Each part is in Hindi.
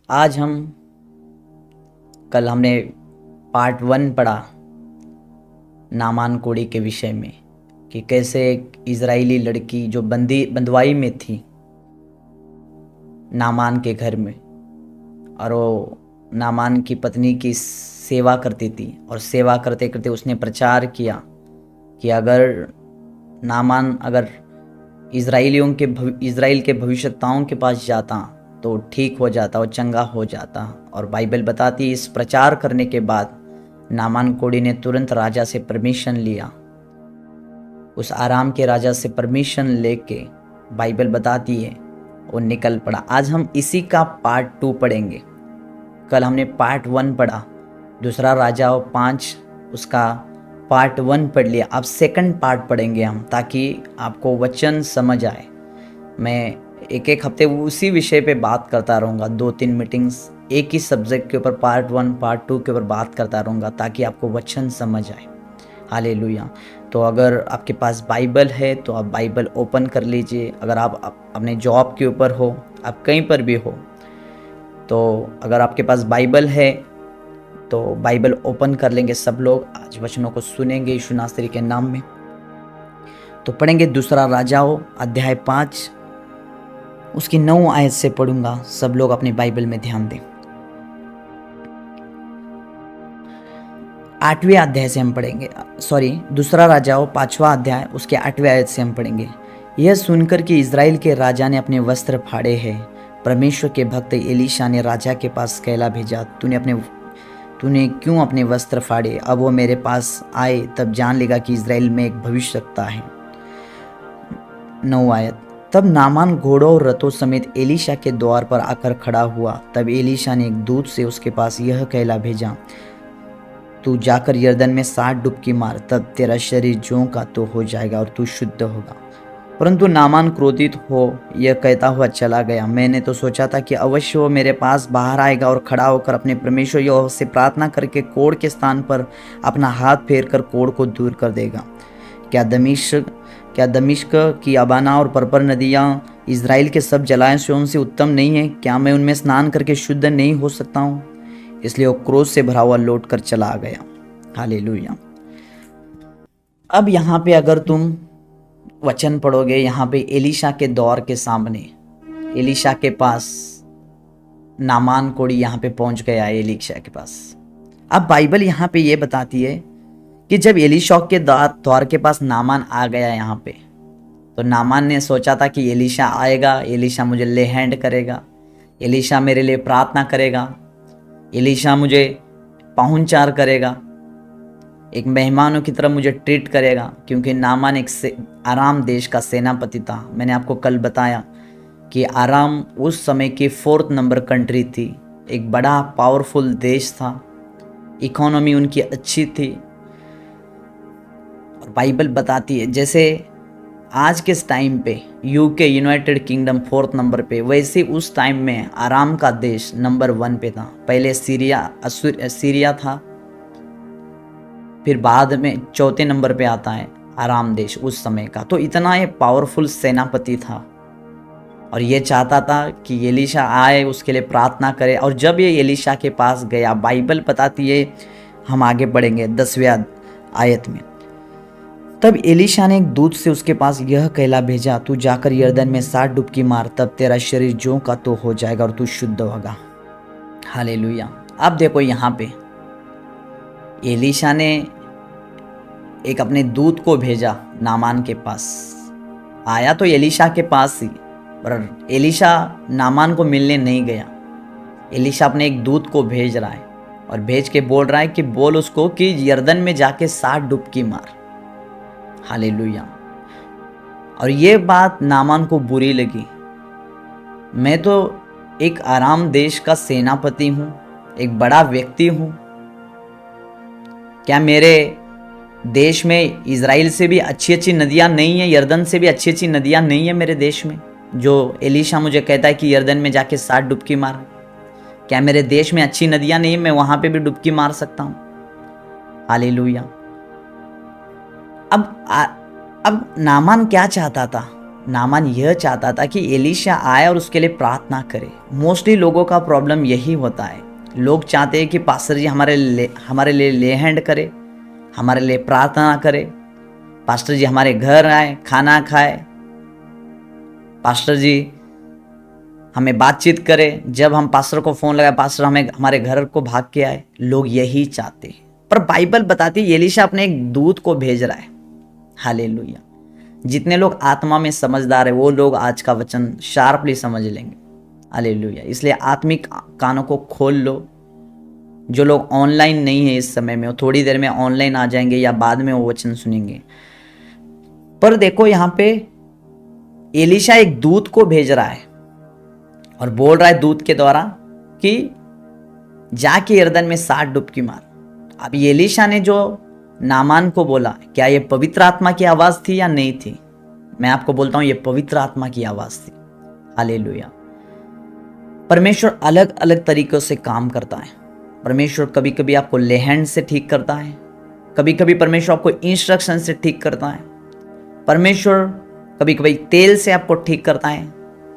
आज हम कल हमने पार्ट 1 पढ़ा नामान कोड़ी के विषय में कि कैसे एक इज़राइली लड़की जो बंदवाई में थी नामान के घर में, और वो नामान की पत्नी की सेवा करती थी, और सेवा करते करते उसने प्रचार किया कि अगर इज़राइल के भविष्यवक्ताओं के पास जाता तो ठीक हो जाता और चंगा हो जाता। और बाइबल बताती इस प्रचार करने के बाद नामान कोड़ी ने तुरंत राजा से परमिशन लिया, उस आराम के राजा से परमिशन लेके बाइबल बताती है वो निकल पड़ा। आज हम इसी का पार्ट 2 पढ़ेंगे। कल हमने पार्ट 1 पढ़ा, दूसरा राजा 5 उसका पार्ट 1 पढ़ लिया। अब सेकंड पार्ट पढ़ेंगे हम, ताकि आपको वचन समझ आए। मैं एक हफ्ते उसी विषय पे बात करता रहूँगा, 2-3 मीटिंग्स एक ही सब्जेक्ट के ऊपर पार्ट 1 पार्ट 2 के ऊपर बात करता रहूँगा, ताकि आपको वचन समझ आए। हालेलुया। तो अगर आपके पास बाइबल है तो आप बाइबल ओपन कर लीजिए। अगर आप अपने जॉब के ऊपर हो, आप कहीं पर भी हो, तो अगर आपके पास बाइबल है तो बाइबल ओपन कर लेंगे। सब लोग आज वचनों को सुनेंगे यीशु नासरी के नाम में। तो पढ़ेंगे दूसरा राजाओं अध्याय 5, उसकी 9 आयत से पढ़ूंगा। सब लोग अपनी बाइबल में ध्यान दें। 8वें अध्याय से हम पढ़ेंगे, दूसरा राजाओं 5वां अध्याय उसके 8वें आयत से हम पढ़ेंगे। यह सुनकर कि इज़राइल के राजा ने अपने वस्त्र फाड़े हैं, परमेश्वर के भक्त एलीशा ने राजा के पास कहला भेजा, तूने क्यों अपने वस्त्र फाड़े? अब वो मेरे पास आए तब जान लेगा कि इज़राइल में एक भविष्यवक्ता है। 9 आयत। तब नामान घोड़ों और रथों समेत एलीशा के द्वार पर आकर खड़ा हुआ। तब एलीशा ने एक दूत से उसके पास यह कहला भेजा, तू जाकर यरदन में 7 डुबकी मार, तब तेरा शरीर ज्यों का तो हो जाएगा और तू शुद्ध होगा। परंतु नामान क्रोधित हो यह कहता हुआ चला गया, मैंने तो सोचा था कि अवश्य वो मेरे पास बाहर आएगा और खड़ा होकर अपने परमेश्वर यहोवा से प्रार्थना करके कोढ़ के स्थान पर अपना हाथ फेर कर कोढ़ को दूर कर देगा। क्या दमिश्क की अबाना और पर्पर नदियाँ इज़राइल के सब जलाशयों से उत्तम नहीं है? क्या मैं उनमें स्नान करके शुद्ध नहीं हो सकता हूँ? इसलिए वो क्रोध से भरा हुआ लौट कर चला गया। हालेलुया। अब यहाँ पे अगर तुम वचन पढ़ोगे, यहाँ पे एलीशा के दौर के सामने एलीशा के पास नामान कोड़ी यहाँ पे पहुंच गया है एलीशा के पास। अब बाइबल यहाँ पे ये बताती है कि जब एलीशा के दौर के पास नामान आ गया यहाँ पे, तो नामान ने सोचा था कि एलीशा आएगा, एलीशा मुझे ले हैंड करेगा, एलीशा मेरे लिए प्रार्थना करेगा, एलीशा मुझे पाहुनचार करेगा, एक मेहमानों की तरह मुझे ट्रीट करेगा, क्योंकि नामान एक आराम देश का सेनापति था। मैंने आपको कल बताया कि आराम उस समय की 4th नंबर कंट्री थी, एक बड़ा पावरफुल देश था, इकोनॉमी उनकी अच्छी थी। और बाइबल बताती है जैसे आज के टाइम पे UK United kingdom 4th number पे, वैसे उस टाइम में आराम का देश नंबर 1 पे था। पहले सीरिया था, फिर बाद में 4थे नंबर पे आता है आराम देश उस समय का। तो इतना ये पावरफुल सेनापति था, और ये चाहता था कि एलीशा आए, उसके लिए प्रार्थना करे। और जब ये एलीशा के पास गया, बाइबल बताती है, हम आगे बढ़ेंगे 10वें आयत में। तब एलीशा ने एक दूत से उसके पास यह कहला भेजा, तू जाकर यरदन में 7 डुबकी मार, तब तेरा शरीर ज्यों का तो हो जाएगा और तू शुद्ध होगा। हालेलुया। अब देखो यहाँ पे एलीशा ने एक अपने दूत को भेजा नामान के पास। आया तो एलीशा के पास ही, पर एलीशा नामान को मिलने नहीं गया। एलीशा अपने एक दूत को भेज रहा है, और भेज के बोल रहा है कि बोल उसको कि यरदन में जाके 7 डुबकी मार। हालेलुया। और ये बात नामान को बुरी लगी। मैं तो एक आराम देश का सेनापति हूँ, एक बड़ा व्यक्ति हूँ, क्या मेरे देश में इज़राइल से भी अच्छी अच्छी नदियाँ नहीं है, यरदन से भी अच्छी अच्छी नदियाँ नहीं है मेरे देश में, जो एलीशा मुझे कहता है कि यरदन में जाके 7 डुबकी मार? क्या मेरे देश में अच्छी नदियाँ नहीं है? मैं वहाँ पे भी डुबकी मार सकता हूँ। हालेलुया। अब नामान क्या चाहता था? नामान यह चाहता था कि एलीशा आए और उसके लिए प्रार्थना करे। मोस्टली लोगों का प्रॉब्लम यही होता है, लोग चाहते हैं कि पास्टर जी हमारे लिए ले हैंड करे, हमारे लिए प्रार्थना करे, पास्टर जी हमारे घर आए, खाना खाए, पास्टर जी हमें बातचीत करे। जब हम पास्टर को फोन लगाए, पास्टर हमें हमारे घर को भाग के आए। लोग यही चाहते हैं, पर बाइबल बताती है एलीशा अपने एक दूत को भेज रहा है। हालेलुया। जितने लोग आत्मा में समझदार है वो लोग आज का वचन शार्पली समझ लेंगे। हालेलुया। इसलिए आत्मिक कानों को खोल लो। जो लोग ऑनलाइन नहीं है इस समय में, वो थोड़ी देर में ऑनलाइन आ जाएंगे या बाद में वो वचन सुनेंगे। पर देखो यहाँ पे एलीशा एक दूत को भेज रहा है और बोल रहा है दूत के द्वारा कि जाके यरदन में 7 डुबकी मार। अब एलीशा ने जो नामान को बोला, क्या ये पवित्र आत्मा की आवाज थी या नहीं थी? मैं आपको बोलता हूं ये पवित्र आत्मा की आवाज थी। हालेलुया। परमेश्वर अलग अलग तरीकों से काम करता है। परमेश्वर कभी कभी आपको लेहैंड से ठीक करता है, कभी कभी परमेश्वर आपको इंस्ट्रक्शन से ठीक करता है, परमेश्वर कभी कभी तेल से आपको ठीक करता है,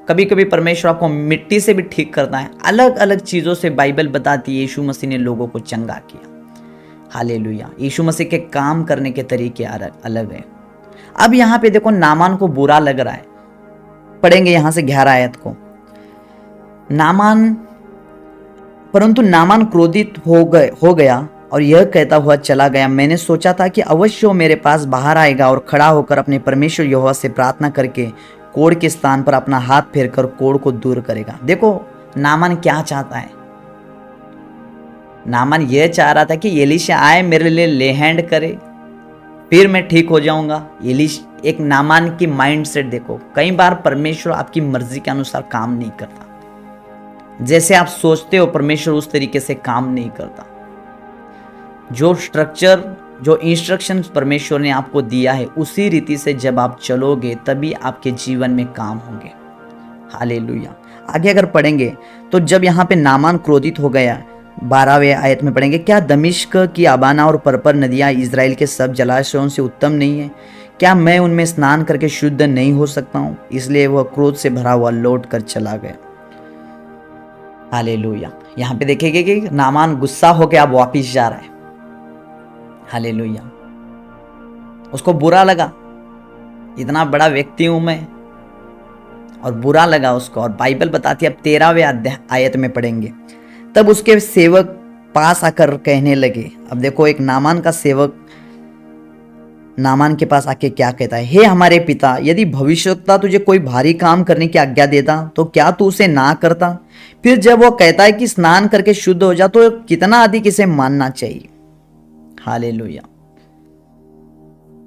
कभी कभी परमेश्वर आपको मिट्टी से भी ठीक करता है। अलग अलग चीज़ों से बाइबल बताती है यीशु मसीह ने लोगों को चंगा किया। हालेलुया। यीशु मसीह के काम करने के तरीके अलग है। अब यहाँ पे देखो नामान को बुरा लग रहा है। पढ़ेंगे यहाँ से 11 आयत को। परंतु नामान क्रोधित हो गया और यह कहता हुआ चला गया, मैंने सोचा था कि अवश्य वो मेरे पास बाहर आएगा और खड़ा होकर अपने परमेश्वर यहोवा से प्रार्थना करके कोढ़ के स्थान पर अपना हाथ फेरकर कोढ़ को दूर करेगा। देखो नामान क्या चाहता है। नामान यह चाह रहा था कि एलीशा आए, मेरे लिए ले हैंड करे, फिर मैं ठीक हो जाऊंगा। एक नामान की माइंडसेट देखो। कई बार परमेश्वर आपकी मर्जी के अनुसार काम नहीं करता। जैसे आप सोचते हो परमेश्वर उस तरीके से काम नहीं करता। जो स्ट्रक्चर, जो इंस्ट्रक्शन परमेश्वर ने आपको दिया है उसी रीति से जब आप चलोगे तभी आपके जीवन में काम होंगे। हालेलुया। आगे अगर पढ़ेंगे तो जब यहाँ पे नामान क्रोधित हो गया, 12वें आयत में पढ़ेंगे, क्या दमिश्क की अबाना और परपर नदियाँ इजराइल के सब जलाशयों से उत्तम नहीं है? क्या मैं उनमें स्नान करके शुद्ध नहीं हो सकता हूँ? इसलिए वह क्रोध से भरा हुआ लौट कर चला गया। हालेलुया। यहाँ पे देखेंगे कि नामान गुस्सा होकर अब वापिस जा रहा है। हालेलुया। उसको बुरा लगा, इतना बड़ा व्यक्ति हूं मैं, और बुरा लगा उसको। और बाइबल बताती है, अब 13वें आयत में पढ़ेंगे, तब उसके सेवक पास आकर कहने लगे। अब देखो एक नामान का सेवक नामान के पास आके क्या कहता है, हे हमारे पिता, यदि भविष्यवक्ता तुझे कोई भारी काम करने की आज्ञा देता तो क्या तू उसे ना करता? फिर जब वो कहता है कि स्नान करके शुद्ध हो जा, तो कितना अधिक इसे मानना चाहिए। हालेलुया।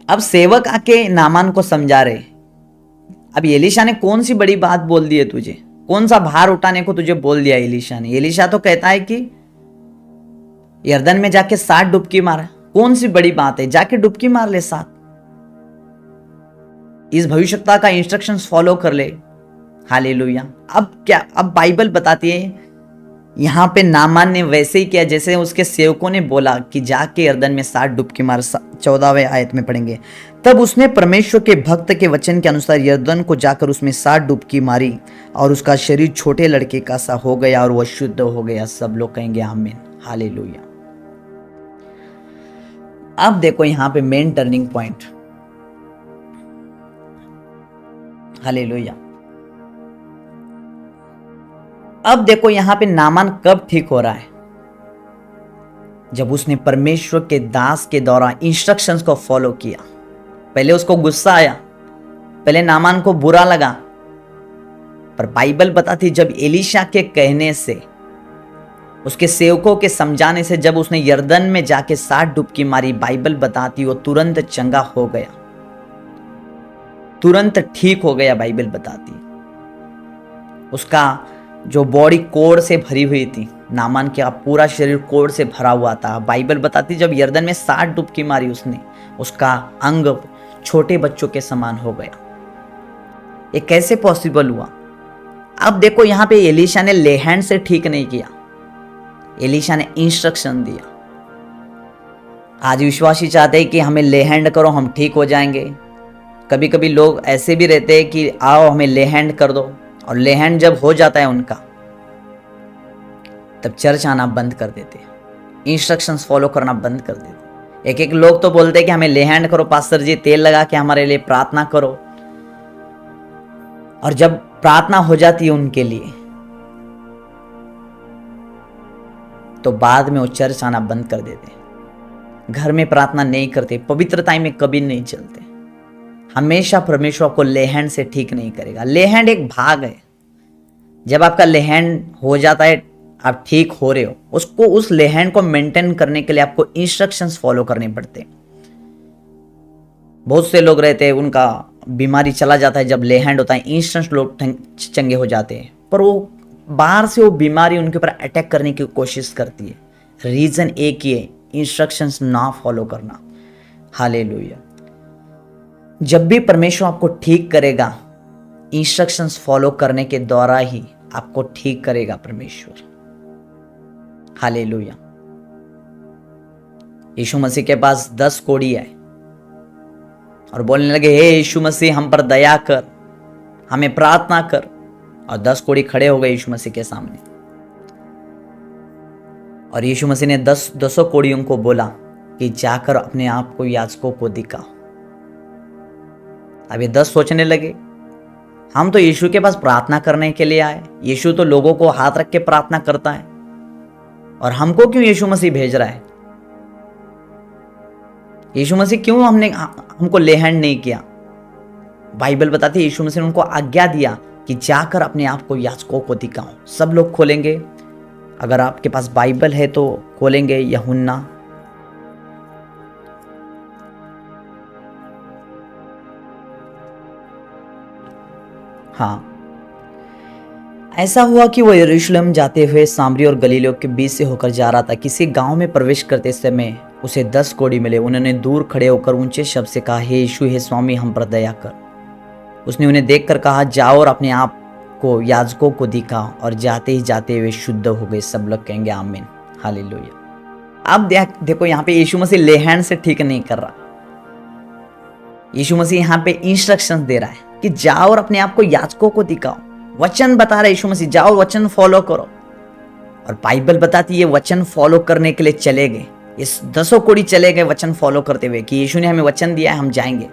अब सेवक आके नामान को समझा रहे, अब एलीशा ने कौन सी बड़ी बात बोल दी है तुझे? कौन सा भार उठाने को तुझे बोल दिया एलीशा ने? एलीशा तो कहता है कि यरदन में जाके 7 डुबकी मारा। कौन सी बड़ी बात है? जाके डुबकी मार ले 7। इस भविष्यवक्ता का इंस्ट्रक्शंस फॉलो कर ले। हालेलुया। अब क्या, अब बाइबल बताती है यहां पे नामान ने वैसे ही किया जैसे उसके सेवकों ने बोला कि जाके यरदन में 7 डुबकी मार। 14वें आयत में पढ़ेंगे, तब उसने परमेश्वर के भक्त के वचन के अनुसार यरदन को जाकर उसमें 7 डुबकी मारी और उसका शरीर छोटे लड़के का सा हो गया और वह शुद्ध हो गया। सब लोग कहेंगे आमीन। हालेलुया। अब देखो यहां पे मेन टर्निंग पॉइंट। हालेलुया। अब देखो यहां पे नामान कब ठीक हो रहा है? जब उसने परमेश्वर के दास के द्वारा इंस्ट्रक्शंस को फॉलो किया। पहले उसको गुस्सा आया, पहले नामान को बुरा लगा, पर बाइबल बताती जब एलीशा के कहने से, उसके सेवकों के समझाने से जब उसने यरदन में जाके 7 डुबकी मारी, बाइबल बताती वो तुरंत चंगा हो गया, तुरंत ठीक हो गया। बाइबल बताती उसका जो बॉडी कोढ़ से भरी हुई थी, नामान का पूरा शरीर कोढ़ से भरा हुआ था। बाइबल बताती जब यरदन में 7 डुबकी मारी उसने, उसका अंग छोटे बच्चों के समान हो गया। ये कैसे पॉसिबल हुआ? अब देखो यहां पे एलीशा ने ले हैंड से ठीक नहीं किया, एलीशा ने इंस्ट्रक्शन दिया। आज विश्वासी चाहते हैं कि हमें ले हैंड करो हम ठीक हो जाएंगे, कभी कभी लोग ऐसे भी रहते हैं कि आओ हमें ले हैंड कर दो, और ले हैंड जब हो जाता है उनका, तब चर्च आना बंद कर देते, इंस्ट्रक्शंस फॉलो करना बंद कर देते। एक एक लोग तो बोलते हैं कि हमें ले हैंड करो पास्टर जी, तेल लगा के हमारे लिए प्रार्थना करो, और जब प्रार्थना हो जाती है उनके लिए तो बाद में वो चर्च आना बंद कर देते, घर में प्रार्थना नहीं करते, पवित्रता में कभी नहीं चलते। हमेशा परमेश्वर को ले हैंड से ठीक नहीं करेगा। ले हैंड एक भाग है, जब आपका ले हैंड हो जाता है, आप ठीक हो रहे हो, उसको उस ले हैंड को मेंटेन करने के लिए आपको इंस्ट्रक्शंस फॉलो करने पड़ते हैं। बहुत से लोग रहते हैं उनका बीमारी चला जाता है, जब ले हैंड होता है इंस्टेंट लोग चंगे हो जाते हैं, पर वो बाहर से वो बीमारी उनके ऊपर अटैक करने की कोशिश करती है। रीजन एक ही है, इंस्ट्रक्शंस ना फॉलो करना। हालेलुया। जब भी परमेश्वर आपको ठीक करेगा, इंस्ट्रक्शंस फॉलो करने के द्वारा ही आपको ठीक करेगा परमेश्वर। हालेलुया। यीशु मसीह के पास 10 कोढ़ी आए और बोलने लगे, हे यीशु मसीह हम पर दया कर, हमें प्रार्थना कर। और 10 कोढ़ी खड़े हो गए यीशु मसीह के सामने, और यीशु मसीह ने 10 कोढ़ियों को बोला कि जाकर अपने आप को याजकों को दिखाओ। अब ये 10 सोचने लगे, हम तो यीशु के पास प्रार्थना करने के लिए आए, यीशु तो लोगों को हाथ रख के प्रार्थना करता है, और हमको क्यों यीशु मसीह भेज रहा है? यीशु मसीह क्यों हमको ले हैंड नहीं किया? बाइबल बताती है यीशु मसीह ने उनको आज्ञा दिया कि जाकर अपने आप को याजकों को दिखाओ। सब लोग खोलेंगे, अगर आपके पास बाइबल है तो खोलेंगे यूहन्ना हाँ। ऐसा हुआ कि वो यरूशलेम जाते हुए सामरी और गलीलियों के बीच से होकर जा रहा था। किसी गांव में प्रवेश करते समय उसे 10 कोढ़ी मिले। उन्होंने दूर खड़े होकर ऊंचे शब्द से कहा, हे यीशु, हे स्वामी, हम पर दया कर। उसने उन्हें देखकर कहा, जाओ और अपने आप को याजकों को दिखाओ, और जाते ही जाते वे शुद्ध हो गए। सब लोग कहेंगे आमीन, हालेलुया। अब देखो यहाँ पे यीशु मसीह ले हैंड से ठीक नहीं कर रहा। यीशु मसीह यहाँ पे इंस्ट्रक्शंस दे रहा है कि जाओ और अपने आप को याजकों को दिखाओ। वचन बता रहा है यीशु मसीह, जाओ वचन फॉलो करो। और बाइबल बताती है वचन फॉलो करने के लिए चले गए। इस 10 कोढ़ी चले गए वचन फॉलो करते हुए कि यीशु ने हमें वचन दिया है, हम जाएंगे।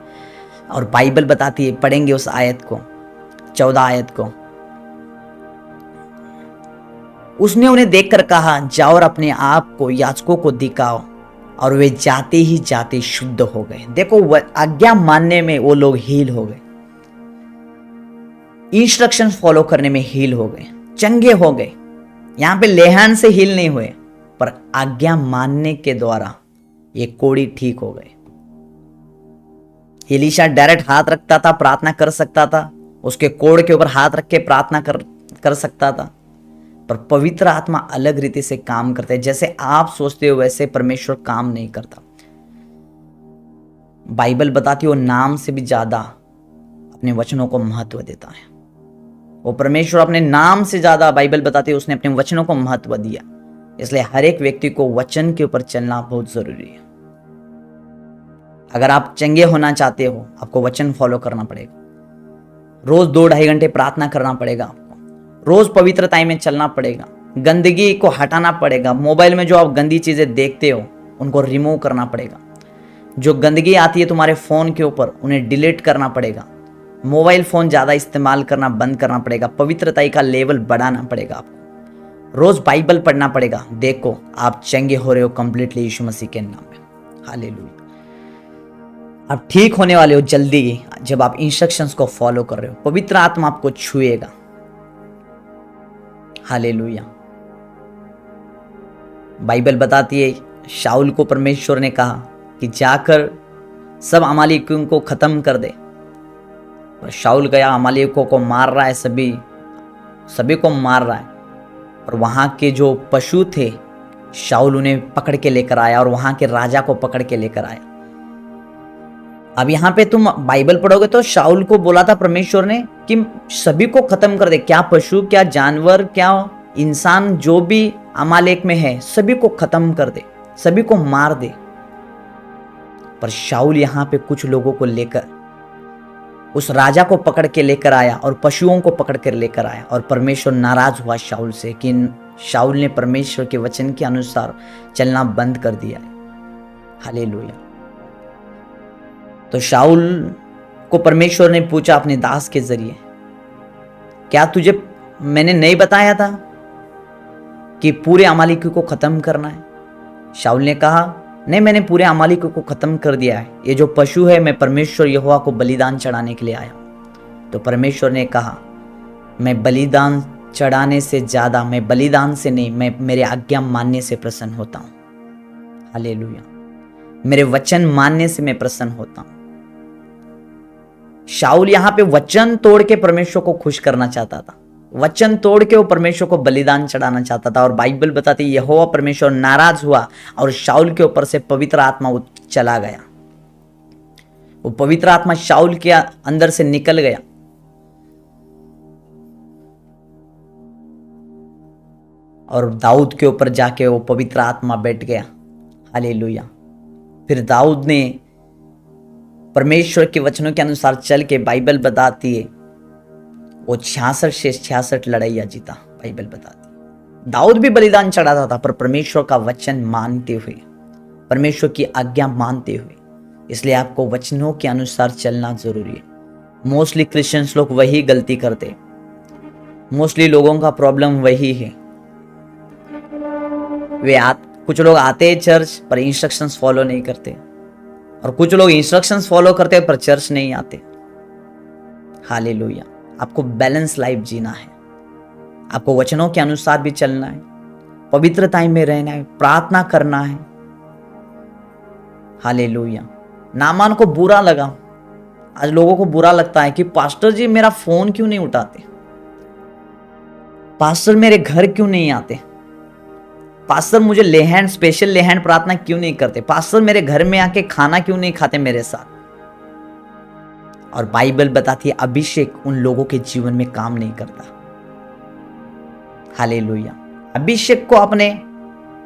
और बाइबल बताती है, पढ़ेंगे उस आयत को, 14 आयत को। उसने उन्हें देखकर कहा, जाओ और अपने आप को याजकों को दिखाओ, और वे जाते ही जाते शुद्ध हो गए। देखो, आज्ञा मानने में वो लोग हील हो गए, इंस्ट्रक्शन फॉलो करने में हील हो गए, चंगे हो गए। यहां पे लेहान से हील नहीं हुए, पर आज्ञा मानने के द्वारा ये कोढ़ी ठीक हो गए। एलीशा डायरेक्ट हाथ रखता था, प्रार्थना कर सकता था, उसके कोढ़ के ऊपर हाथ रख के प्रार्थना कर सकता था, पर पवित्र आत्मा अलग रीति से काम करते हैं। जैसे आप सोचते हो वैसे परमेश्वर काम नहीं करता। बाइबल बताती है वो नाम से भी ज्यादा अपने वचनों को महत्व देता है। वो परमेश्वर अपने नाम से ज्यादा, बाइबल बताती है, उसने अपने वचनों को महत्व दिया। इसलिए हर एक व्यक्ति को वचन के ऊपर चलना बहुत जरूरी है। अगर आप चंगे होना चाहते हो, आपको वचन फॉलो करना पड़ेगा। रोज 2-2.5 घंटे प्रार्थना करना पड़ेगा आपको। रोज पवित्रता में चलना पड़ेगा। गंदगी को हटाना पड़ेगा। मोबाइल में जो आप गंदी चीजें देखते हो उनको रिमूव करना पड़ेगा। जो गंदगी आती है तुम्हारे फोन के ऊपर, उन्हें डिलीट करना पड़ेगा। मोबाइल फोन ज्यादा इस्तेमाल करना बंद करना पड़ेगा। पवित्रता का लेवल बढ़ाना पड़ेगा आपको। रोज बाइबल पढ़ना पड़ेगा। देखो, आप चंगे हो रहे हो कंप्लीटली यीशु मसीह के नाम में। हालेलुया। आप ठीक होने वाले हो जल्दी, जब आप इंस्ट्रक्शंस को फॉलो कर रहे हो। पवित्र आत्मा आपको छुएगा। हालेलुया। बाइबल बताती है, शाऊल को परमेश्वर ने कहा कि जाकर सब अमालेकियों को खत्म कर दे। और शाऊल गया, अमालेकियों को मार रहा है, सभी को मार रहा है। और वहां के जो पशु थे, शाऊल उन्हें पकड़ के लेकर आया और वहां के राजा को पकड़ के लेकर आया। अब यहां पे तुम बाइबल पढ़ोगे तो शाऊल को बोला था परमेश्वर ने कि सभी को खत्म कर दे, क्या पशु, क्या जानवर, क्या इंसान, जो भी अमालेक में है, सभी को खत्म कर दे, सभी को मार दे। पर शाऊल यहां पे कुछ लोगों को लेकर उस राजा को पकड़ के लेकर आया और पशुओं को पकड़ कर लेकर आया, और परमेश्वर नाराज हुआ शाऊल से कि शाऊल ने परमेश्वर के वचन के अनुसार चलना बंद कर दिया है। हालेलुया। तो शाऊल को परमेश्वर ने पूछा अपने दास के जरिए, क्या तुझे मैंने नहीं बताया था कि पूरे अमालेकियों को खत्म करना है? शाऊल ने कहा, नहीं, मैंने पूरे अमालेकियों को खत्म कर दिया है। ये जो पशु है, मैं परमेश्वर यहोवा को बलिदान चढ़ाने के लिए आया हूं। तो परमेश्वर ने कहा, मैं बलिदान चढ़ाने से ज्यादा, मैं बलिदान से नहीं, मैं मेरे आज्ञा मानने से प्रसन्न होता हूं। हालेलुया। मेरे वचन मानने से मैं प्रसन्न होता हूं। शाऊल यहां पे वचन तोड़ के परमेश्वर को खुश करना चाहता था, वचन तोड़ के वो परमेश्वर को बलिदान चढ़ाना चाहता था। और बाइबल बताती है यहोवा परमेश्वर नाराज हुआ और शाऊल के ऊपर से पवित्र आत्मा चला गया। वो पवित्र आत्मा शाऊल के अंदर से निकल गया और दाऊद के ऊपर जाके वो पवित्र आत्मा बैठ गया। हालेलुया। फिर दाऊद ने परमेश्वर के वचनों के अनुसार चल के, बाइबल बताती है वो 66 से 66 लड़ाइयां जीता। बाइबल बताती दाऊद भी बलिदान चढ़ाता था, पर परमेश्वर का वचन मानते हुए, परमेश्वर की आज्ञा मानते हुए। इसलिए आपको वचनों के अनुसार चलना जरूरी है। मोस्टली क्रिश्चियंस लोग वही गलती करते, मोस्टली लोगों का प्रॉब्लम वही है। कुछ लोग आते हैं चर्च पर इंस्ट्रक्शंस फॉलो नहीं करते, और कुछ लोग इंस्ट्रक्शंस फॉलो करते हैं पर चर्च नहीं आते। हालेलुया। आपको बैलेंस लाइफ जीना है, आपको वचनों के अनुसार भी चलना है, पवित्रता में रहना है, प्रार्थना करना है। हालेलुया। नामान को बुरा लगा। आज लोगों को बुरा लगता है कि पास्टर जी मेरा फोन क्यों नहीं उठाते, पास्टर मेरे घर क्यों नहीं आते, पास्टर मुझे लेहैंड, स्पेशल लेहैंड प्रार्थना क्यों नहीं करते, पास्टर मेरे घर में आके खाना क्यों नहीं खाते मेरे साथ। और बाइबल बताती है अभिषेक उन लोगों के जीवन में काम नहीं करता। हालेलुया। अभिषेक को आपने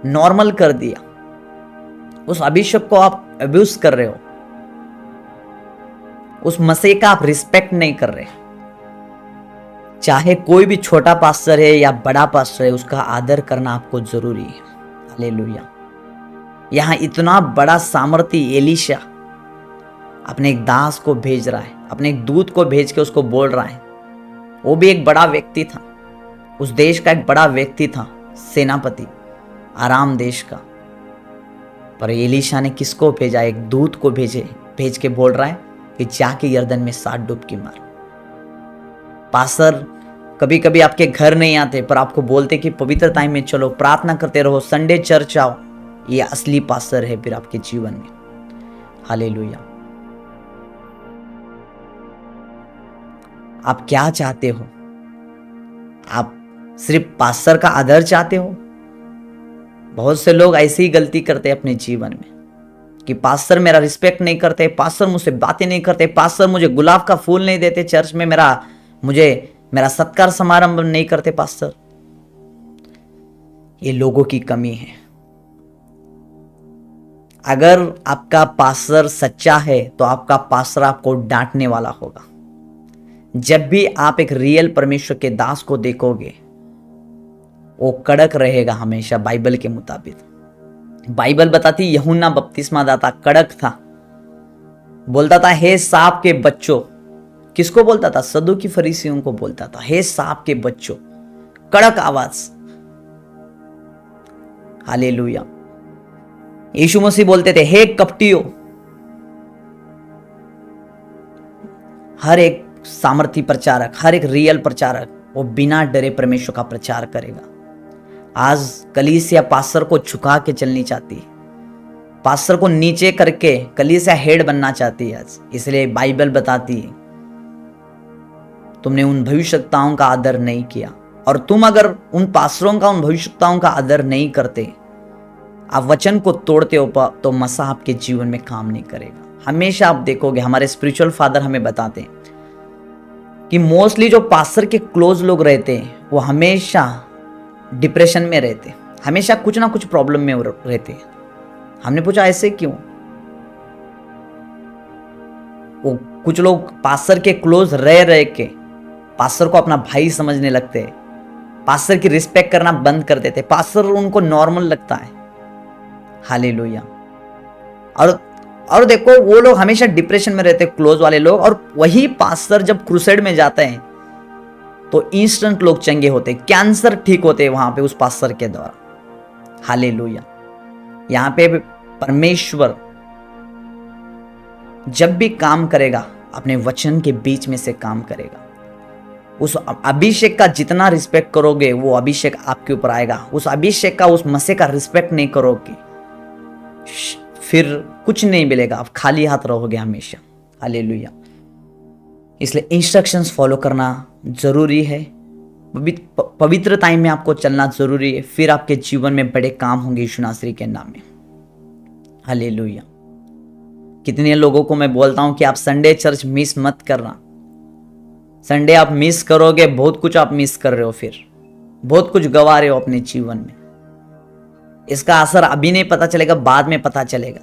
नॉर्मल कर दिया, उस अभिषेक को आप अब्यूज कर रहे हो, उस मसीह का आप रिस्पेक्ट नहीं कर रहे। चाहे कोई भी छोटा पास्टर है या बड़ा पास्टर है, उसका आदर करना आपको जरूरी है। हालेलुया। यहां इतना बड़ा सामर्थी एलीशा अपने एक दास को भेज रहा है, अपने एक दूत को भेज के उसको बोल रहा है। वो भी एक बड़ा व्यक्ति था, उस देश का एक बड़ा व्यक्ति था, सेनापति, आराम देश का। पर एलीशा ने किसको भेजा? एक दूत को भेज के बोल रहा है कि जाके यरदन में 7 डुबकी मार। पास्टर कभी कभी आपके घर नहीं आते, पर आपको बोलते कि पवित्र टाइम में चलो, प्रार्थना करते रहो, संडे चर्च आओ। ये असली पास्टर है फिर आपके जीवन में। हालेलुया। आप क्या चाहते हो? आप सिर्फ पास्टर का आदर चाहते हो? बहुत से लोग ऐसे ही गलती करते हैं अपने जीवन में कि पास्टर मेरा रिस्पेक्ट नहीं करते, पास्टर मुझसे बातें नहीं करते, पास्टर मुझे गुलाब का फूल नहीं देते, चर्च में मेरा सत्कार समारंभ नहीं करते पास्टर। ये लोगों की कमी है। अगर आपका पास्टर सच्चा है तो आपका पास्टर आपको डांटने वाला होगा। जब भी आप एक रियल परमेश्वर के दास को देखोगे, वो कड़क रहेगा हमेशा। बाइबल के मुताबिक बाइबल बताती यूहन्ना बपतिस्मा दाता कड़क था, बोलता था हे सांप के बच्चों। किसको बोलता था? सदूकी फरीसियों को बोलता था, हे सांप के बच्चों, कड़क आवाज। हालेलुया। यीशु मसीह बोलते थे हे कपटियों। हर एक सामर्थी प्रचारक, हर एक रियल प्रचारक, वो बिना डरे परमेश्वर का प्रचार करेगा। आज कलीसिया पास्टर को झुका के चलनी चाहती है, पास्टर को नीचे करके कलीसिया हेड बनना चाहती है आज। इसलिए बाइबल बताती है तुमने उन भविष्यवक्ताओं का आदर नहीं किया, और तुम अगर उन पास्टरों का, उन भविष्यवक्ताओं का आदर नहीं करते, आप वचन को तोड़ते हो, तो मसीह आपके जीवन में काम नहीं करेगा। हमेशा आप देखोगे, हमारे स्पिरिचुअल फादर हमें बताते हैं कि मोस्टली जो पास्टर के क्लोज लोग रहते हैं वो हमेशा डिप्रेशन में रहते, हमेशा कुछ ना कुछ प्रॉब्लम में रहते। हमने पूछा ऐसे क्यों? वो कुछ लोग पास्टर के क्लोज रह रह के पास्टर को अपना भाई समझने लगते हैं, पास्टर की रिस्पेक्ट करना बंद कर देते, पास्टर उनको नॉर्मल लगता है। हालेलुया। और देखो वो लोग हमेशा डिप्रेशन में रहते क्लोज वाले लोग, और वही पास्टर जब क्रूसेड में जाते हैं तो इंस्टेंट लोग चंगे होते, कैंसर ठीक होते वहां पे उस पास्टर के द्वारा। हालेलुया। यहां पे परमेश्वर जब भी काम करेगा अपने वचन के बीच में से काम करेगा। उस अभिषेक का जितना रिस्पेक्ट करोगे वो अभिषेक आपके ऊपर आएगा। उस अभिषेक का, उस मसीह का रिस्पेक्ट नहीं करोगे फिर कुछ नहीं मिलेगा, आप खाली हाथ रहोगे हमेशा। हालेलुया। इसलिए इंस्ट्रक्शंस फॉलो करना जरूरी है, पवित्र टाइम में आपको चलना जरूरी है, फिर आपके जीवन में बड़े काम होंगे यीशु नासरी के नाम में। हालेलुया। कितने लोगों को मैं बोलता हूं कि आप संडे चर्च मिस मत करना। संडे आप मिस करोगे, बहुत कुछ आप मिस कर रहे हो, फिर बहुत कुछ गवा रहे हो अपने जीवन में। इसका असर अभी नहीं पता चलेगा, बाद में पता चलेगा।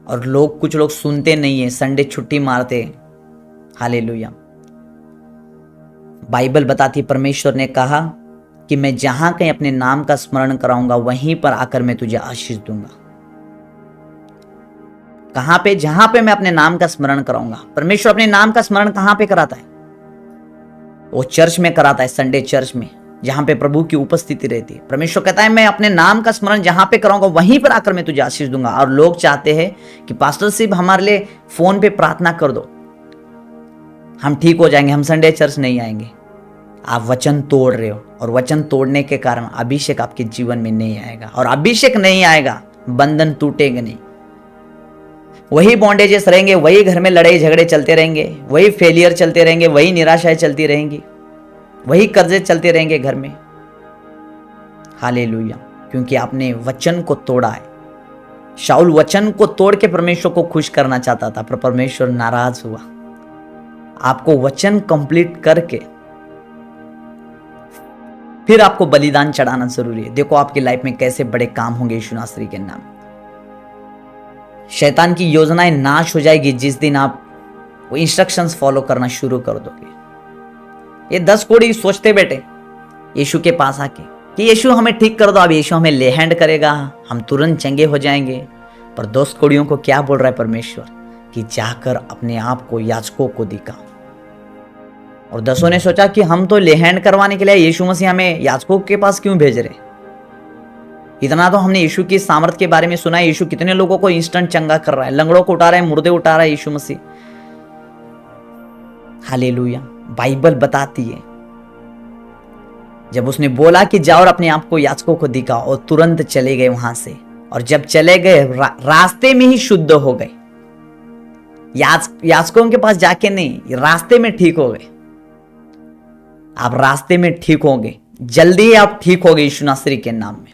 और कुछ लोग सुनते नहीं है, संडे छुट्टी मारते हैं। हालेलुया। बाइबल बताती, परमेश्वर ने कहा कि मैं जहां कहीं अपने नाम का स्मरण कराऊंगा वहीं पर आकर मैं तुझे आशीष दूंगा। कहां पे? जहां पे मैं अपने नाम का स्मरण कराऊंगा। परमेश्वर अपने नाम का स्मरण कहां पे कराता है? वो चर्च में कराता है, संडे चर्च में, जहां पे प्रभु की उपस्थिति रहती है। परमेश्वर कहता है मैं अपने नाम का स्मरण जहां पे कराऊंगा वहीं पर आकर मैं तुझे आशीष दूंगा। और लोग चाहते हैं कि पास्टर सिर्फ हमारे लिए फोन पे प्रार्थना कर दो, हम ठीक हो जाएंगे, हम संडे चर्च नहीं आएंगे। आप वचन तोड़ रहे हो, और वचन तोड़ने के कारण अभिषेक आपके जीवन में नहीं आएगा, और अभिषेक नहीं आएगा, बंधन टूटेंगे नहीं, वही बॉन्डेजेस रहेंगे, वही घर में लड़ाई झगड़े चलते रहेंगे, वही फेलियर चलते रहेंगे, वही निराशाएं चलती रहेंगी, वही कर्जे चलते रहेंगे घर में। हालेलुया। क्योंकि आपने वचन को तोड़ा है। शाऊल वचन को तोड़ के परमेश्वर को खुश करना चाहता था, पर परमेश्वर नाराज हुआ। आपको वचन कंप्लीट करके फिर आपको बलिदान चढ़ाना जरूरी है। देखो आपकी लाइफ में कैसे बड़े काम होंगे यीशु नासरी के नाम। शैतान की योजनाएं नाश हो जाएगी जिस दिन आप वो इंस्ट्रक्शंस फॉलो करना शुरू कर दोगे। ये 10 कोढ़ी सोचते बैठे यीशु के पास आके कि यीशु हमें ठीक कर दो, अब यीशु हमें ले हैंड करेगा, हम तुरंत चंगे हो जाएंगे। पर 10 कोढ़ियों को क्या बोल रहा है परमेश्वर कि जाकर अपने आप को याजकों को दिखाओ। और 10 ने सोचा कि हम तो ले हैंड करवाने के लिए यीशु मसीह हमें याजकों के पास क्यों भेज रहे। इतना तो हमने यीशु की सामर्थ के बारे में सुना है, यीशु कितने लोगों को इंस्टेंट चंगा कर रहा है, लंगड़ों को उठा रहा है, मुर्दे उठा रहा है यीशु मसीह। हालेलुया। बाइबल बताती है जब उसने बोला कि जाओ और अपने आप को याजकों को दिखाओ, और तुरंत चले गए वहां से। और जब चले गए रास्ते में ही शुद्ध हो गए। याजकों के पास जाके नहीं, रास्ते में ठीक हो गए। आप रास्ते में ठीक होंगे, जल्दी आप ठीक होंगे यीशु नासरी के नाम में।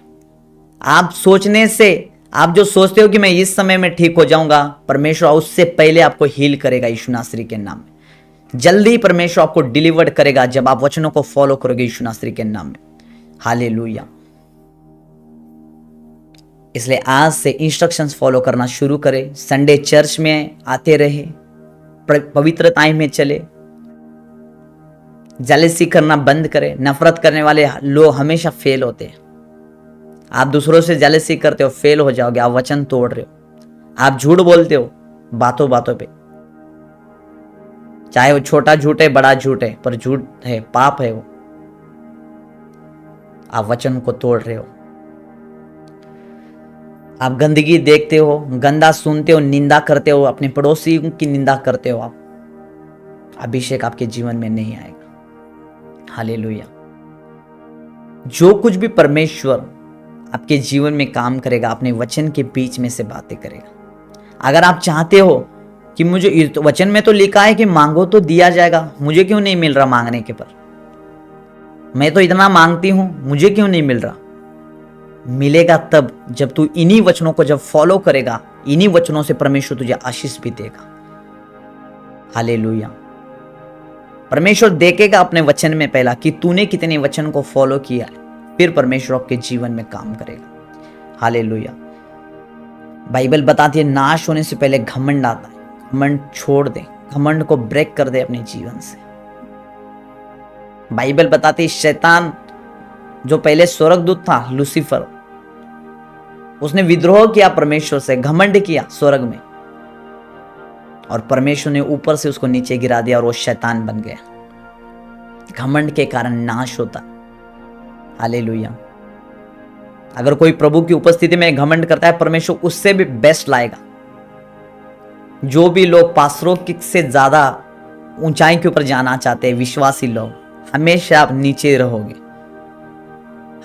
आप सोचने से, आप जो सोचते हो कि मैं इस समय में ठीक हो जाऊंगा, परमेश्वर उससे पहले आपको हील करेगा यीशु नासरी के नाम में। जल्दी परमेश्वर आपको डिलीवर्ड करेगा जब आप वचनों को फॉलो करोगे यीशु नासरी के नाम में। हालेलुया। इसलिए आज से इंस्ट्रक्शंस फॉलो करना शुरू करें, संडे चर्च में आते रहे, पवित्र टाइम में चले, जेलसी करना बंद करें। नफरत करने वाले लोग हमेशा फेल होते हैं। आप दूसरों से जेलसी करते हो, फेल हो जाओगे। आप वचन तोड़ रहे हो, आप झूठ बोलते हो बातों बातों पे, चाहे वो छोटा झूठ है बड़ा झूठ है, पर झूठ है, पाप है वो। आप वचन को तोड़ रहे हो। आप गंदगी देखते हो, गंदा सुनते हो, निंदा करते हो, अपने पड़ोसी की निंदा करते हो, आप अभिषेक आपके जीवन में नहीं आएगा। हालेलुया। जो कुछ भी परमेश्वर आपके जीवन में काम करेगा, अपने वचन के बीच में से बातें करेगा। अगर आप चाहते हो कि मुझे वचन में तो लिखा है कि मांगो तो दिया जाएगा, मुझे क्यों नहीं मिल रहा मांगने के पर, मैं तो इतना मांगती हूं, मुझे क्यों नहीं मिल रहा। मिलेगा तब जब तू इन्हीं वचनों को जब फॉलो करेगा, इन्हीं वचनों से परमेश्वर तुझे आशीष भी देगा। हालेलुया। परमेश्वर देखेगा अपने वचन में पहला कि तूने कितने वचन को फॉलो किया है, फिर परमेश्वर आपके जीवन में काम करेगा। हालेलुया। बाइबल बताती है नाश होने से पहले घमंड आता है। घमंड छोड़ दे, घमंड को ब्रेक कर दे अपने जीवन से। बाइबल बताती है शैतान जो पहले स्वर्गदूत था लूसीफर, उसने विद्रोह किया परमेश्वर से, घमंड किया स्वर्ग में, और परमेश्वर ने ऊपर से उसको नीचे गिरा दिया और वो शैतान बन गया। घमंड के कारण नाश होता। हालेलुया। अगर कोई प्रभु की उपस्थिति में घमंड करता है, परमेश्वर उससे भी बेस्ट लाएगा। जो भी लोग पास्टरों से ज्यादा ऊंचाई के ऊपर जाना चाहते हैं, विश्वासी लोग, हमेशा आप नीचे रहोगे।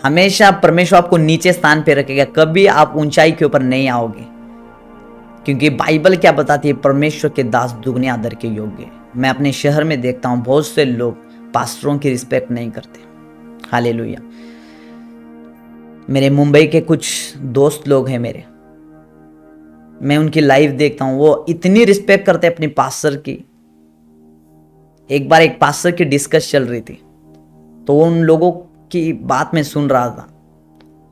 हमेशा परमेश्वर आपको नीचे स्थान पे रखेगा, कभी आप ऊंचाई के ऊपर नहीं आओगे। क्योंकि बाइबल क्या बताती है, परमेश्वर के दास दुगने आदर के योग्य है। मैं अपने शहर में देखता हूं बहुत से लोग पास्टरों की रिस्पेक्ट नहीं करते। हालेलुया। मेरे मुंबई के कुछ दोस्त लोग हैं मेरे, मैं उनकी लाइफ देखता हूं, वो इतनी रिस्पेक्ट करते अपनी पास्टर की। एक बार एक पास्टर की डिस्कस चल रही थी, तो उन लोगों की बात में सुन रहा था,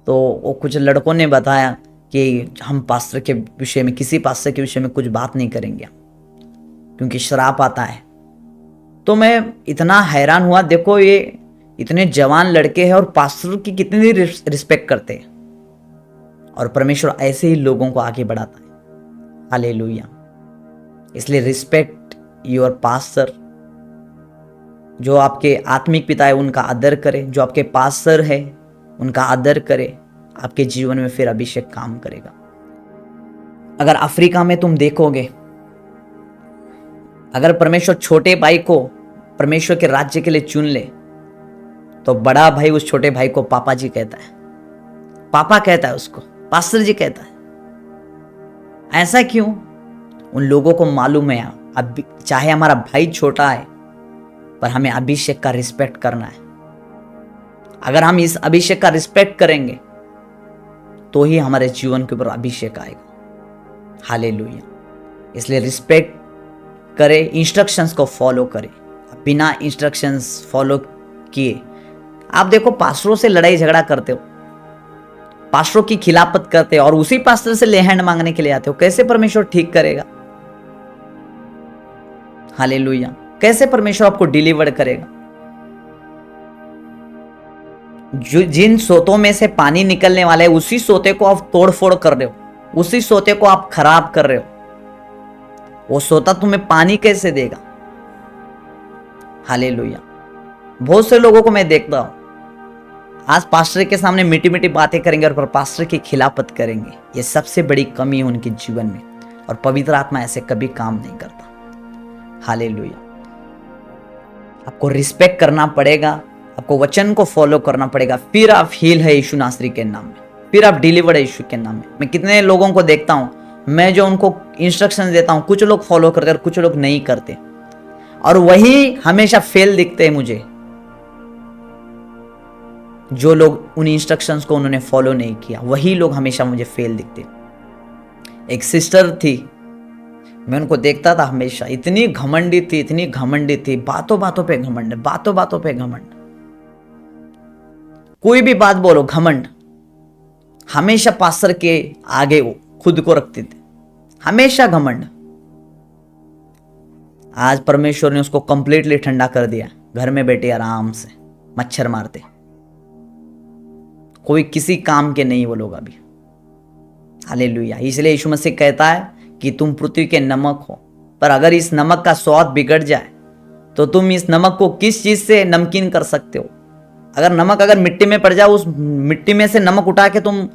तो वो कुछ लड़कों ने बताया कि हम पास्टर के विषय में, किसी पास्टर के विषय में कुछ बात नहीं करेंगे क्योंकि श्राप आता है। तो मैं इतना हैरान हुआ, देखो ये इतने जवान लड़के हैं और पास्टर की कितनी रिस्पेक्ट करते हैं, और परमेश्वर ऐसे ही लोगों को आगे बढ़ाता है। हालेलुया। इसलिए रिस्पेक्ट योर पास्टर। जो आपके आत्मिक पिता है उनका आदर करें, जो आपके पास्टर है उनका आदर करें, आपके जीवन में फिर अभिषेक काम करेगा। अगर अफ्रीका में तुम देखोगे, अगर परमेश्वर छोटे भाई को परमेश्वर के राज्य के लिए चुन ले, तो बड़ा भाई उस छोटे भाई को पापा जी कहता है, पापा कहता है उसको, पास्टर जी कहता है। ऐसा क्यों? उन लोगों को मालूम है, अब चाहे हमारा भाई छोटा है पर हमें अभिषेक का रिस्पेक्ट करना है। अगर हम इस अभिषेक का रिस्पेक्ट करेंगे तो ही हमारे जीवन के ऊपर अभिषेक आएगा। हालेलुया। इसलिए रिस्पेक्ट करें, इंस्ट्रक्शंस को फॉलो करें। बिना इंस्ट्रक्शंस फॉलो किए आप देखो पास्टरों से लड़ाई झगड़ा करते हो, पास्टरों की खिलाफत करते हो और उसी पास्टर से ले हैंड मांगने के लिए आते हो, कैसे परमेश्वर ठीक करेगा? हालेलुया। कैसे परमेश्वर आपको डिलीवर करेगा? जिन सोतों में से पानी निकलने वाला है, उसी सोते को आप तोड़फोड़ कर रहे हो, उसी सोते को आप खराब कर रहे हो। वो सोता तुम्हें पानी कैसे देगा? हालेलुया। बहुत से लोगों को मैं देखता हूं, आज पास्टर के सामने मीठी मीठी बातें करेंगे और पास्टर की खिलाफत करेंगे। ये सबसे बड़ी कमी है उनके जीवन में, और पवित्र आत्मा ऐसे कभी काम नहीं करता। हालेलुया। आपको रिस्पेक्ट करना पड़ेगा, आपको वचन को फॉलो करना पड़ेगा, फिर आप हील है यीशु नासरी के नाम में, फिर आप डिलीवर्ड है यीशु के नाम में। मैं कितने लोगों को देखता हूं, मैं जो उनको इंस्ट्रक्शन देता हूं, कुछ लोग फॉलो करते और कुछ लोग नहीं करते, और वही हमेशा फेल दिखते हैं मुझे। जो लोग उन इंस्ट्रक्शंस को उन्होंने फॉलो नहीं किया, वही लोग हमेशा मुझे फेल दिखते। एक सिस्टर थी, मैं उनको देखता था हमेशा, इतनी घमंडी थी, इतनी घमंडी थी, बातों बातों पे घमंड, बातों बातों पे घमंड। कोई भी बात बोलो घमंड। हमेशा पास्टर के आगे वो खुद को रखते थे, हमेशा घमंड। आज परमेश्वर ने उसको कंप्लीटली ठंडा कर दिया, घर में बैठे आराम से मच्छर मारते, कोई किसी काम के नहीं वो लोग अभी। हालेलुया। इसलिए यीशु मसीह कहता है कि तुम पृथ्वी के नमक हो, पर अगर इस नमक का स्वाद बिगड़ जाए तो तुम इस नमक को किस चीज से नमकीन कर सकते हो? अगर नमक अगर मिट्टी में पड़ जाए, उस मिट्टी में से नमक उठा के तुम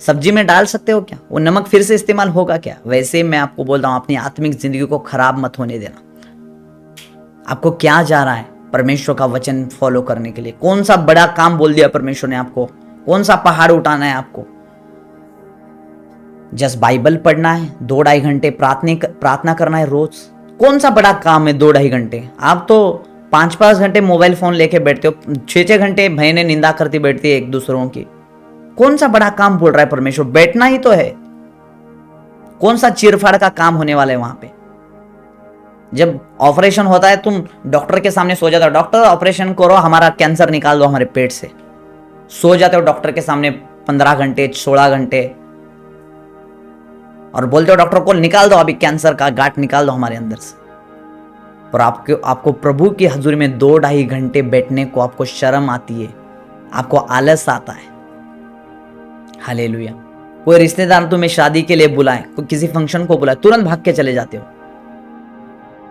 सब्जी में डाल सकते हो क्या? वो नमक फिर से इस्तेमाल होगा क्या? वैसे मैं आपको बोल रहा हूं, अपनी आत्मिक जिंदगी को खराब मत होने देना। आपको क्या जा रहा है परमेश्वर का वचन फॉलो करने के लिए? कौन सा बड़ा काम बोल दिया परमेश्वर ने आपको? कौन सा पहाड़ उठाना है आपको? जस्ट बाइबल पढ़ना है, 2-2.5 घंटे प्रार्थना करना है रोज। कौन सा बड़ा काम है 2-2.5 घंटे? आप तो 5-5 घंटे मोबाइल फोन लेके बैठते हो, 6-6 घंटे बहनें निंदा करती बैठती है एक दूसरों की। कौन सा बड़ा काम बोल रहा है परमेश्वर? बैठना ही तो है। कौन सा चीरफाड़ का काम होने वाला है वहां पे? जब ऑपरेशन होता है, तुम डॉक्टर के सामने सो जाते हो, डॉक्टर ऑपरेशन करो, हमारा कैंसर निकाल दो हमारे पेट से। सो जाते हो डॉक्टर के सामने 15 घंटे 16 घंटे, और बोलते हो डॉक्टर को निकाल दो, अभी कैंसर का गांठ निकाल दो हमारे अंदर से। पर आपको प्रभु की हजूरी में 2-2.5 घंटे बैठने को आपको शर्म आती है, आपको आलस आता है। हालेलुया। कोई रिश्तेदार तुम्हें शादी के लिए बुलाए, कोई किसी फंक्शन को बुलाए, तुरंत भाग के चले जाते हो।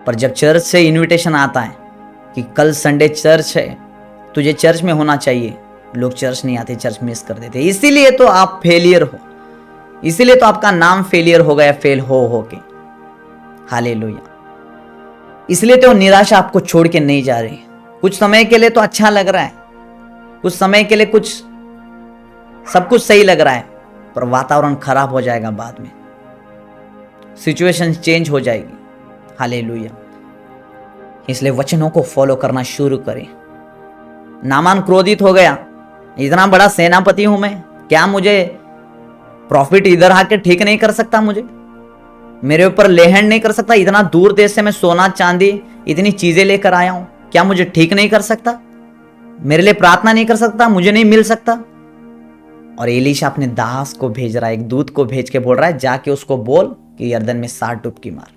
पर जब चर्च से इनविटेशन आता है कि कल संडे चर्च है, तुझे चर्च में होना चाहिए, लोग चर्च नहीं आते, चर्च मिस कर देते। इसीलिए तो आप फेलियर हो, इसीलिए तो आपका नाम फेलियर हो गया, फेल हो के। हालेलुया। इसलिए तो निराशा आपको छोड़ के नहीं जा रही। कुछ समय के लिए तो अच्छा लग रहा है, कुछ समय के लिए कुछ सब कुछ सही लग रहा है, पर वातावरण खराब हो जाएगा, बाद में सिचुएशन चेंज हो जाएगी। हालेलुया। इसलिए वचनों को फॉलो करना शुरू करें। नामान क्रोधित हो गया, इतना बड़ा सेनापति हूं मैं, क्या मुझे प्रॉफिट इधर आके ठीक नहीं कर सकता? मुझे मेरे ऊपर लेहैंड नहीं कर सकता? इतना दूर देश से मैं सोना चांदी इतनी चीजें लेकर आया हूं, क्या मुझे ठीक नहीं कर सकता? मेरे लिए प्रार्थना नहीं कर सकता? मुझे नहीं मिल सकता? और एलीशा अपने दास को भेज रहा है, एक दूत को भेज के बोल रहा है, जाके उसको बोल कि यरदन में 7 डुबकी मार।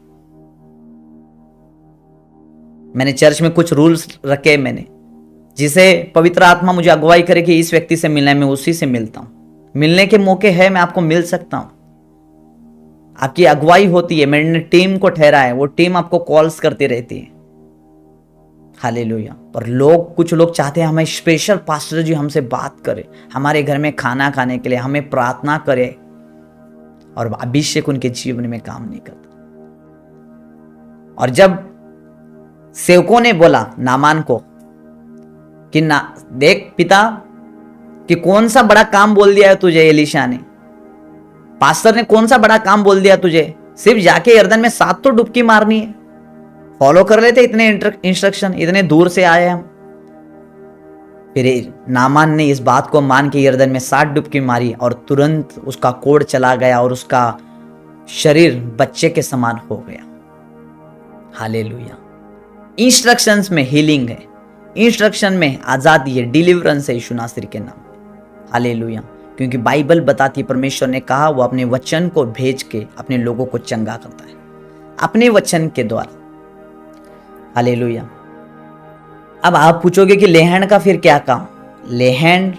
मैंने चर्च में कुछ रूल्स रखे, मैंने जिसे पवित्र आत्मा मुझे अगुवाई करे कि इस व्यक्ति से मिलना है, मैं उसी से मिलता हूं। मिलने के मौके है, मैं आपको मिल सकता हूं, आपकी अगुवाई होती है। मैंने टीम को ठहरा है, वो टीम आपको कॉल्स करती रहती है। हालेलुया। पर कुछ लोग चाहते हैं हमें स्पेशल पास्टर जी हमसे बात करे, हमारे घर में खाना खाने के लिए, हमें प्रार्थना करे, और अभिषेक उनके जीवन में काम नहीं करता। और जब सेवकों ने बोला नामान को कि ना देख पिता कि कौन सा बड़ा काम बोल दिया है तुझे, एलीशा ने, पास्टर ने कौन सा बड़ा काम बोल दिया तुझे, सिर्फ जाके यरदन में 7 तो डुबकी मारनी है, फॉलो कर लेते इतने इंस्ट्रक्शन, इतने दूर से आए हम। फिर नामान ने इस बात को मान के यरदन में 7 डुबकी मारी, और तुरंत उसका कोढ़ चला गया और उसका शरीर बच्चे के समान हो गया। हालेलुया। इंस्ट्रक्शंस में हीलिंग है, इंस्ट्रक्शन में आजादी है, डिलीवरेंस है यीशु नासरी के नाम में। हालेलुया। क्योंकि बाइबल बताती है, परमेश्वर ने कहा वो अपने वचन को भेज के अपने लोगों को चंगा करता है, अपने वचन के द्वारा। हालेलुया। अब आप पूछोगे कि लेहैंड का फिर क्या काम? लेहैंड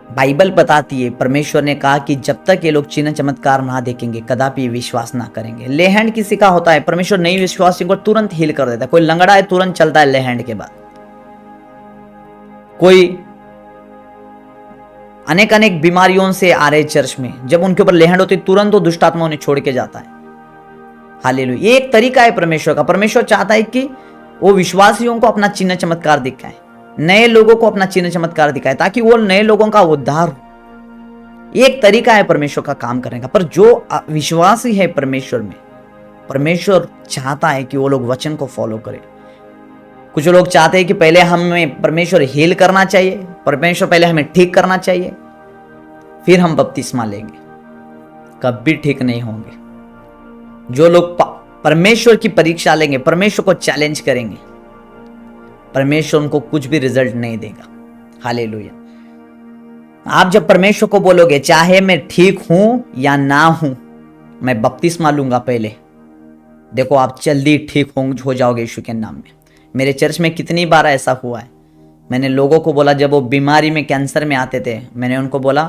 बाइबल बताती है, परमेश्वर ने कहा कि जब तक ये लोग चिन्ह चमत्कार ना देखेंगे कदापि विश्वास ना करेंगे। लेहैंड किसी का होता है, परमेश्वर नहीं विश्वासी को तुरंत हील कर देता है। कोई लंगड़ा है तुरंत चलता है लेहैंड के बाद, कोई अनेक बीमारियों से आ रहे चर्च में, जब उनके ऊपर लेहैंड होती तुरंत वो दुष्ट आत्मा उन्हें छोड़ के जाता है। हालेलुया। ये एक तरीका है परमेश्वर का। परमेश्वर चाहता है कि वो विश्वासियों को अपना चिन्ह चमत्कार दिखाए, नए लोगों को अपना चिन्ह चमत्कार दिखाए, ताकि वो नए लोगों का उद्धार हो। एक तरीका है परमेश्वर का काम करने का। पर जो विश्वासी है परमेश्वर में, परमेश्वर चाहता है कि वो लोग वचन को फॉलो करें। कुछ लोग चाहते हैं कि पहले हमें परमेश्वर हील करना चाहिए, परमेश्वर पहले हमें ठीक करना चाहिए, फिर हम बपतिस्मा लेंगे। कभी ठीक नहीं होंगे। जो लोग परमेश्वर की परीक्षा लेंगे, परमेश्वर को चैलेंज करेंगे, परमेश्वर उनको कुछ भी रिजल्ट नहीं देगा। हालेलुया। आप जब परमेश्वर को बोलोगे चाहे मैं ठीक हूं या ना हूं, मैं बपतिस्मा लूंगा पहले, देखो आप जल्दी ठीक हो जाओगे यीशु के नाम में। मेरे चर्च में कितनी बार ऐसा हुआ है। मैंने लोगों को बोला, जब वो बीमारी में कैंसर में आते थे, मैंने उनको बोला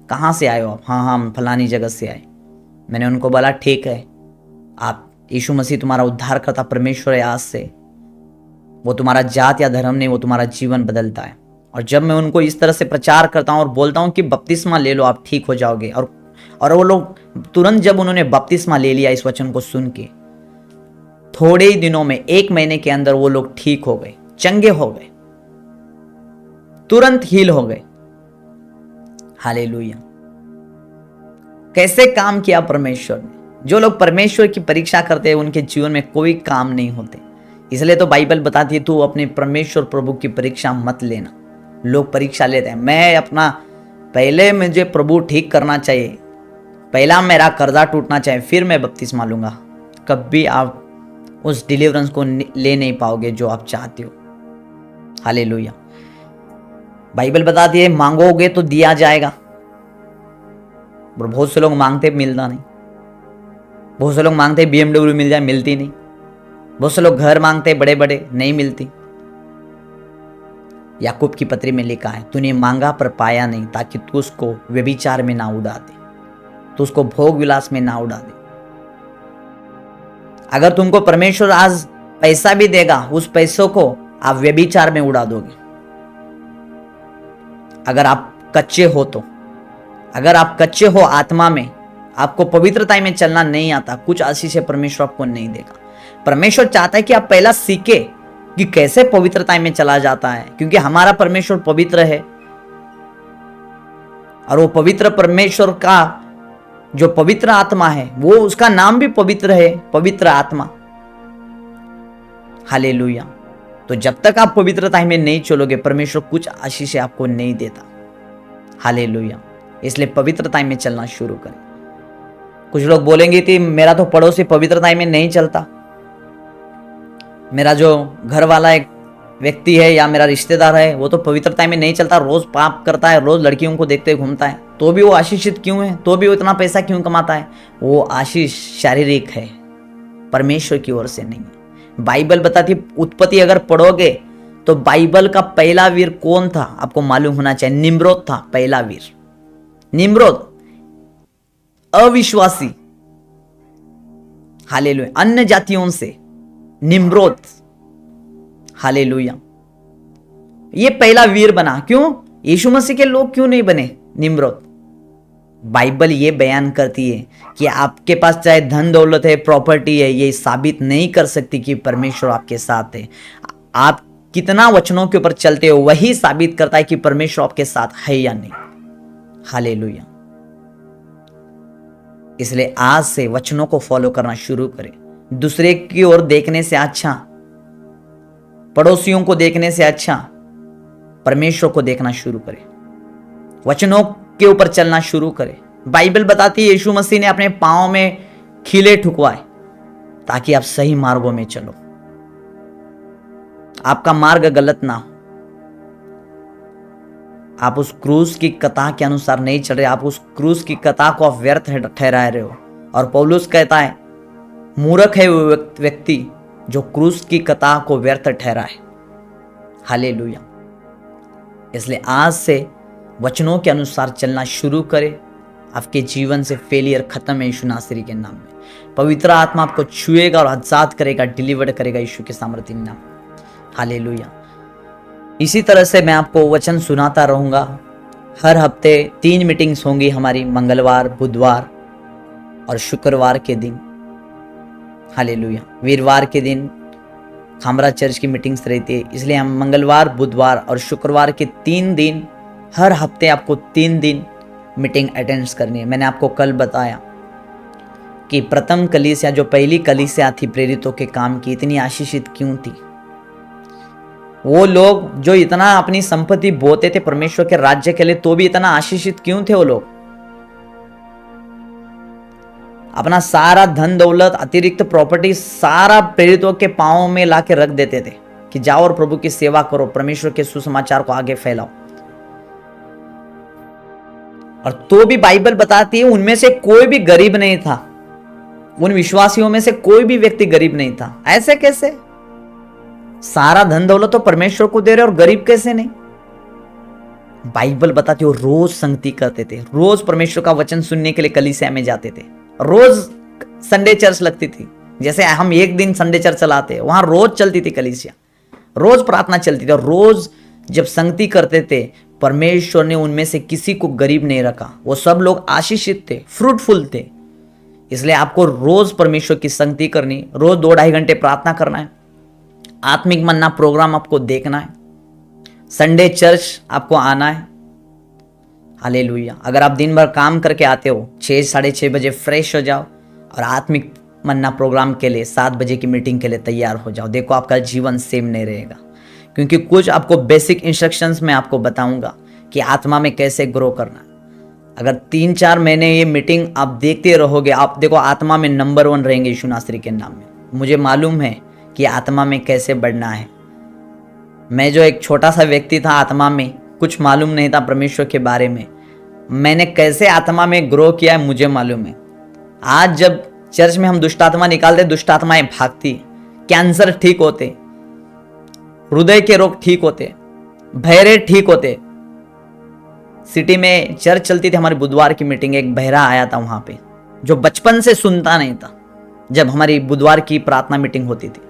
कहाँ से आए हो आप? हाँ हम फलानी जगह से आए। मैंने उनको बोला ठीक है, आप यीशु मसीह तुम्हारा उद्धार करता परमेश्वर है, आज से वो तुम्हारा जात या धर्म नहीं, वो तुम्हारा जीवन बदलता है। और जब मैं उनको इस तरह से प्रचार करता हूँ और बोलता हूँ कि बपतिस्मा ले लो आप ठीक हो जाओगे, और वो लोग तुरंत जब उन्होंने बपतिस्मा ले लिया इस वचन को सुन के, थोड़े ही दिनों में 1 महीने के अंदर वो लोग ठीक हो गए, चंगे हो गए, तुरंत हील हो गए। हालेलुया। कैसे काम किया परमेश्वर ने? जो लोग परमेश्वर की परीक्षा करते हैं उनके जीवन में कोई काम नहीं होते। इसलिए तो बाइबल बताती है तू अपने परमेश्वर प्रभु की परीक्षा मत लेना। लोग परीक्षा लेते हैं, मैं अपना पहले मुझे प्रभु ठीक करना चाहिए, पहला मेरा कर्जा टूटना चाहिए, फिर मैं बपतिस्मा लूंगा। कभी आप उस डिलीवरेंस को ले नहीं पाओगे जो आप चाहते हो। हालेलुया। बाइबल बताती है मांगोगे तो दिया जाएगा, और बहुत से लोग मांगते मिलता नहीं। बहुत से लोग मांगते BMW मिल जाए, मिलती नहीं। बहुत से लोग घर मांगते बड़े बड़े, नहीं मिलती। याकूब की पत्री में लिखा है, तूने मांगा पर पाया नहीं, ताकि तू उसको व्यभिचार में ना उड़ा दे, तू उसको भोग विलास में ना उड़ा दे। अगर तुमको परमेश्वर आज पैसा भी देगा, उस पैसों को आप व्यभिचार में उड़ा दोगे। अगर आप कच्चे हो तो, अगर आप कच्चे हो आत्मा में, आपको पवित्रता में चलना नहीं आता, कुछ आशीष परमेश्वर आपको नहीं देगा। परमेश्वर चाहता है कि आप पहला सीखे कि कैसे पवित्रता में चला जाता है, क्योंकि हमारा परमेश्वर पवित्र है और वो पवित्र परमेश्वर का जो पवित्र आत्मा है, वो उसका नाम भी पवित्र है, पवित्र आत्मा। हालेलुया। तो जब तक आप पवित्रता में नहीं चलोगे, परमेश्वर कुछ आशीष आपको नहीं देता। हालेलुया। इसलिए पवित्रता में चलना शुरू करें। कुछ लोग बोलेंगे कि मेरा तो पड़ोसी पवित्रता में नहीं चलता, मेरा जो घर वाला एक व्यक्ति है या मेरा रिश्तेदार है वो तो पवित्रता में नहीं चलता, रोज पाप करता है, रोज लड़कियों को देखते घूमता है, तो भी वो आशीषित क्यों है, तो भी वो इतना पैसा क्यों कमाता है? वो आशीष शारीरिक है, परमेश्वर की ओर से नहीं है। बाइबल बताती, उत्पत्ति अगर पढ़ोगे तो बाइबल का पहला वीर कौन था आपको मालूम होना चाहिए। निम्रोद था पहला वीर। निम्रोद अविश्वासी, हालेलुया, अन्य जातियों से निम्रोद, हालेलुया, ये पहला वीर बना। क्यों? यीशु मसीह के लोग क्यों नहीं बने निम्रोद? बाइबल ये बयान करती है कि आपके पास चाहे धन दौलत है, प्रॉपर्टी है, ये साबित नहीं कर सकती कि परमेश्वर आपके साथ है। आप कितना वचनों के ऊपर चलते हो, वही साबित करता है कि परमेश्वर आपके साथ है या नहीं। हालेलुया। इसलिए आज से वचनों को फॉलो करना शुरू करें। दूसरे की ओर देखने से अच्छा, पड़ोसियों को देखने से अच्छा, परमेश्वर को देखना शुरू करें, वचनों के ऊपर चलना शुरू करें। बाइबल बताती है यीशु मसीह ने अपने पांव में खीले ठुकवाए ताकि आप सही मार्गों में चलो, आपका मार्ग गलत ना हो। आप उस क्रूस की कथा के अनुसार नहीं चल रहे, आप उस क्रूस की कथा को आप व्यर्थ ठहरा रहे हो। और पौलुस कहता है, मूर्ख है वो व्यक्ति जो क्रूस की कथा को व्यर्थ ठहराए। हालेलुया। इसलिए आज से वचनों के अनुसार चलना शुरू करें। आपके जीवन से फेलियर खत्म है यीशु नासरी के नाम में। पवित्र आत्मा आपको छुएगा और आजाद करेगा, डिलीवर करेगा यीशु के सामर्थ्य नाम में। हालेलुया। इसी तरह से मैं आपको वचन सुनाता रहूंगा। हर हफ्ते 3 मीटिंग्स होंगी हमारी, मंगलवार, बुधवार और शुक्रवार के दिन। हालेलुया। वीरवार के दिन खामरा चर्च की मीटिंग्स रहती है, इसलिए हम मंगलवार, बुधवार और शुक्रवार के 3 दिन, हर हफ्ते आपको 3 दिन मीटिंग अटेंड करनी है। मैंने आपको कल बताया कि प्रथम कलीसिया, जो पहली कलीसिया थी प्रेरितों के काम की, इतनी आशीषित क्यों थी? वो लोग जो इतना अपनी संपत्ति बोते थे परमेश्वर के राज्य के लिए, तो भी इतना आशीषित क्यों थे? वो लोग अपना सारा धन दौलत, अतिरिक्त प्रॉपर्टी सारा प्रेरितों के पांवों में लाके रख देते थे कि जाओ और प्रभु की सेवा करो, परमेश्वर के सुसमाचार को आगे फैलाओ। और तो भी बाइबल बताती है उनमें से कोई भी गरीब नहीं था, उन विश्वासियों में से कोई भी व्यक्ति गरीब नहीं था। ऐसे कैसे? सारा धन दौलत तो परमेश्वर को दे रहे और गरीब कैसे नहीं? बाइबल बताती है रोज संगति करते थे, रोज परमेश्वर का वचन सुनने के लिए कलीसिया में जाते थे, रोज संडे चर्च लगती थी। जैसे हम एक दिन संडे चर्च चलाते, वहां रोज चलती थी कलीसिया, रोज प्रार्थना चलती थी। और रोज जब संगति करते थे, परमेश्वर ने उनमें से किसी को गरीब नहीं रखा। वो सब लोग आशीषित थे, फ्रूटफुल थे। इसलिए आपको रोज परमेश्वर की संगति करनी, रोज 2-2.5 घंटे प्रार्थना करना है, आत्मिक मन्ना प्रोग्राम आपको देखना है, संडे चर्च आपको आना है। हालेलुया। अगर आप दिन भर काम करके आते हो, 6-6:30 बजे फ्रेश हो जाओ और आत्मिक मन्ना प्रोग्राम के लिए 7 बजे की मीटिंग के लिए तैयार हो जाओ। देखो आपका जीवन सेम नहीं रहेगा, क्योंकि कुछ आपको बेसिक इंस्ट्रक्शंस मैं आपको बताऊंगा कि आत्मा में कैसे ग्रो करना है। अगर 3-4 महीने ये मीटिंग आप देखते रहोगे, आप देखो आत्मा में नंबर 1 रहेंगे यीशु नासरी के नाम में। मुझे मालूम है कि आत्मा में कैसे बढ़ना है। मैं जो एक छोटा सा व्यक्ति था, आत्मा में कुछ मालूम नहीं था परमेश्वर के बारे में, मैंने कैसे आत्मा में ग्रो किया है मुझे मालूम है। आज जब चर्च में हम दुष्ट आत्मा निकालते, दुष्ट आत्माएं भागती, कैंसर ठीक होते, हृदय के रोग ठीक होते, बहरे ठीक होते। सिटी में चर्च चलती थी, हमारी बुधवार की मीटिंग, एक बहरा आया था वहां पे जो बचपन से सुनता नहीं था। जब हमारी बुधवार की प्रार्थना मीटिंग होती थी,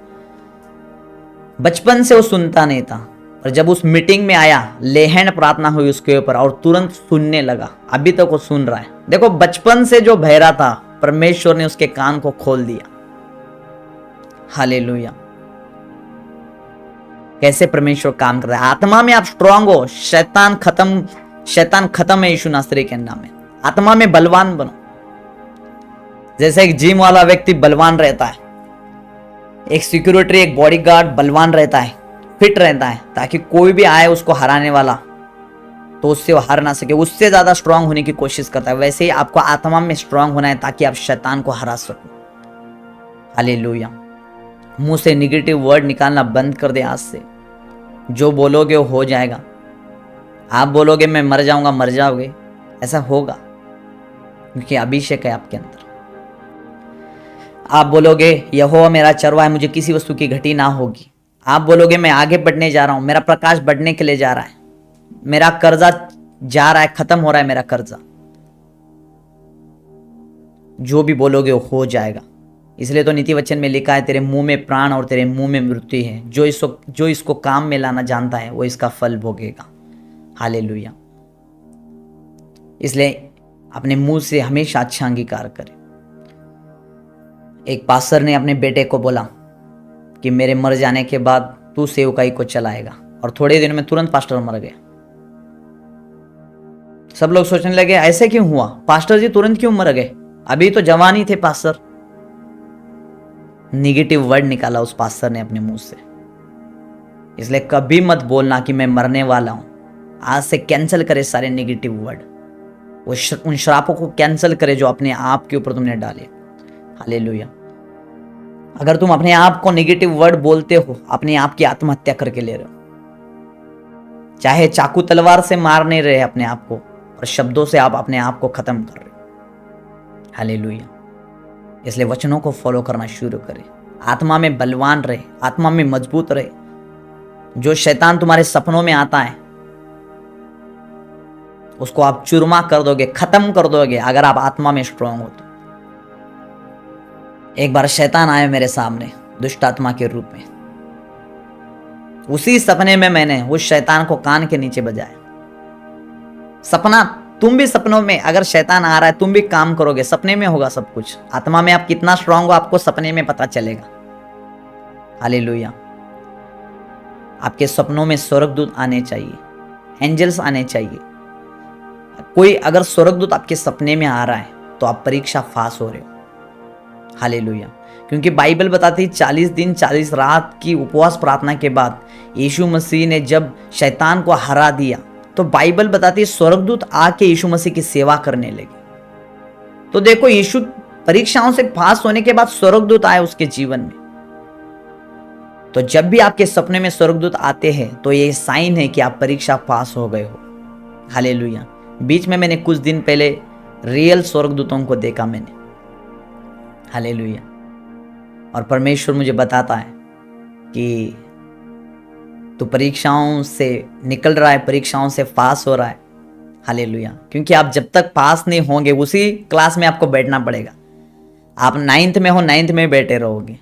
बचपन से वो सुनता नहीं था, और जब उस मीटिंग में आया, लेहन प्रार्थना हुई उसके ऊपर और तुरंत सुनने लगा। अभी तक वो सुन रहा है। देखो, बचपन से जो बहरा था, परमेश्वर ने उसके कान को खोल दिया। हालेलुया। कैसे परमेश्वर काम कर रहा है। आत्मा में आप स्ट्रांग हो, शैतान खत्म है यीशु नासरी के नाम में। आत्मा में बलवान बनो। जैसे एक जिम वाला व्यक्ति बलवान रहता है, एक सिक्योरिटी, एक बॉडीगार्ड बलवान रहता है, फिट रहता है, ताकि कोई भी आए उसको हराने वाला तो उससे वो हार ना सके, उससे ज्यादा स्ट्रांग होने की कोशिश करता है। वैसे ही आपको आत्मा में स्ट्रांग होना है ताकि आप शैतान को हरा सको। हालेलुया। मुंह से निगेटिव वर्ड निकालना बंद कर दे आज से। जो बोलोगे वो हो जाएगा। आप बोलोगे मैं मर जाऊंगा, मर जाओगे, ऐसा होगा, क्योंकि अभिषेक है आपके अंदर। आप बोलोगे यहोवा मेरा चरवाहा है, मुझे किसी वस्तु की घटी ना होगी। आप बोलोगे मैं आगे बढ़ने जा रहा हूं, मेरा प्रकाश बढ़ने के लिए जा रहा है, मेरा कर्जा जा रहा है, खत्म हो रहा है मेरा कर्जा। जो भी बोलोगे वो हो जाएगा। इसलिए तो नीति वचन में लिखा है, तेरे मुंह में प्राण और तेरे मुंह में मृत्यु है। जो इसको काम में लाना जानता है वो इसका फल भोगेगा। हालेलुया। इसलिए अपने मुंह से हमेशा अच्छा अंगीकार करें। एक पास्टर ने अपने बेटे को बोला कि मेरे मर जाने के बाद तू सेवकाई को चलाएगा, और थोड़े दिन में तुरंत पास्टर मर गया। सब लोग सोचने लगे ऐसे क्यों हुआ, पास्टर जी तुरंत क्यों मर गए, अभी तो जवान ही थे पास्टर। निगेटिव वर्ड निकाला उस पास्टर ने अपने मुंह से। इसलिए कभी मत बोलना कि मैं मरने वाला हूं। आज से कैंसिल करे सारे निगेटिव वर्ड, उन श्रापों को कैंसिल करे जो अपने आप के ऊपर तुमने डाले। हालेलुया। अगर तुम अपने आप को निगेटिव वर्ड बोलते हो, अपने आप की आत्महत्या करके ले रहे हो। चाहे चाकू तलवार से मार नहीं रहे अपने आप को, और शब्दों से आप अपने आप को खत्म कर रहे हो। हालेलुया। इसलिए वचनों को फॉलो करना शुरू करें। आत्मा में बलवान रहे, आत्मा में मजबूत रहे। जो शैतान तुम्हारे सपनों में आता है उसको आप चूरमा कर दोगे, खत्म कर दोगे, अगर आप आत्मा में स्ट्रांग हो तो। एक बार शैतान आया मेरे सामने दुष्ट आत्मा के रूप में। उसी सपने में मैंने उस शैतान को कान के नीचे बजाया। सपना, तुम भी सपनों में अगर शैतान आ रहा है तुम भी काम करोगे, सपने में होगा सब कुछ। आत्मा में आप कितना स्ट्रांग हो आपको सपने में पता चलेगा। हालेलुया। आपके सपनों में स्वर्गदूत आने चाहिए, एंजल्स आने चाहिए। कोई अगर स्वर्गदूत आपके सपने में आ रहा है तो आप परीक्षा पास हो रहे हो। हालेलुया। क्योंकि बाइबल बताती है 40 दिन 40 रात की उपवास प्रार्थना के बाद यीशु मसीह ने जब शैतान को हरा दिया, तो बाइबल बताती है स्वर्गदूत आके यीशु मसीह की सेवा करने लगे। तो देखो, यीशु परीक्षाओं से पास होने के बाद स्वर्गदूत आए उसके जीवन में। तो जब भी आपके सपने में स्वर्गदूत आते हैं तो ये साइन है कि आप परीक्षा पास हो गए हो। हालेलुया। बीच में मैंने कुछ दिन पहले रियल स्वर्गदूतों को देखा मैंने। हालेलुया। और परमेश्वर मुझे बताता है कि तू परीक्षाओं से निकल रहा है, परीक्षाओं से पास हो रहा है। हालेलुया। क्योंकि आप जब तक पास नहीं होंगे उसी क्लास में आपको बैठना पड़ेगा। आप 9th में हो, 9th में बैठे रहोगे।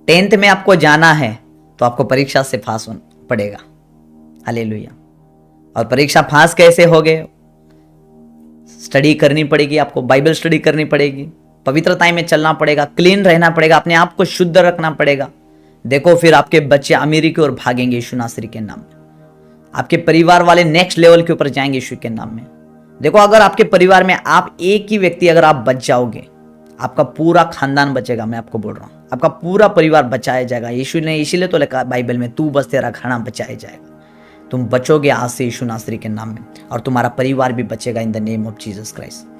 10th में आपको जाना है तो आपको परीक्षा से पास होना पड़ेगा। हालेलुया। और परीक्षा पास कैसे होगे? स्टडी करनी पड़ेगी, आपको बाइबल स्टडी करनी पड़ेगी, पवित्रता में चलना पड़ेगा, क्लीन रहना पड़ेगा, अपने आप को शुद्ध रखना पड़ेगा। देखो, फिर आपके बच्चे अमीरी की ओर भागेंगे यीशु नासरी के नाम में। आपके परिवार वाले नेक्स्ट लेवल के ऊपर जाएंगे यीशु के नाम में। देखो, अगर आपके परिवार में आप एक ही व्यक्ति अगर आप बच जाओगे, आपका पूरा खानदान बचेगा। मैं आपको बोल रहा हूँ, आपका पूरा परिवार बचाया जाएगा। यीशु ने इसीलिए तो लिखा बाइबल में, तू बस तेरा खाना बचाया जाएगा। तुम बचोगे आज से यीशु नासरी के नाम में, और तुम्हारा परिवार भी बचेगा in the name of Jesus Christ.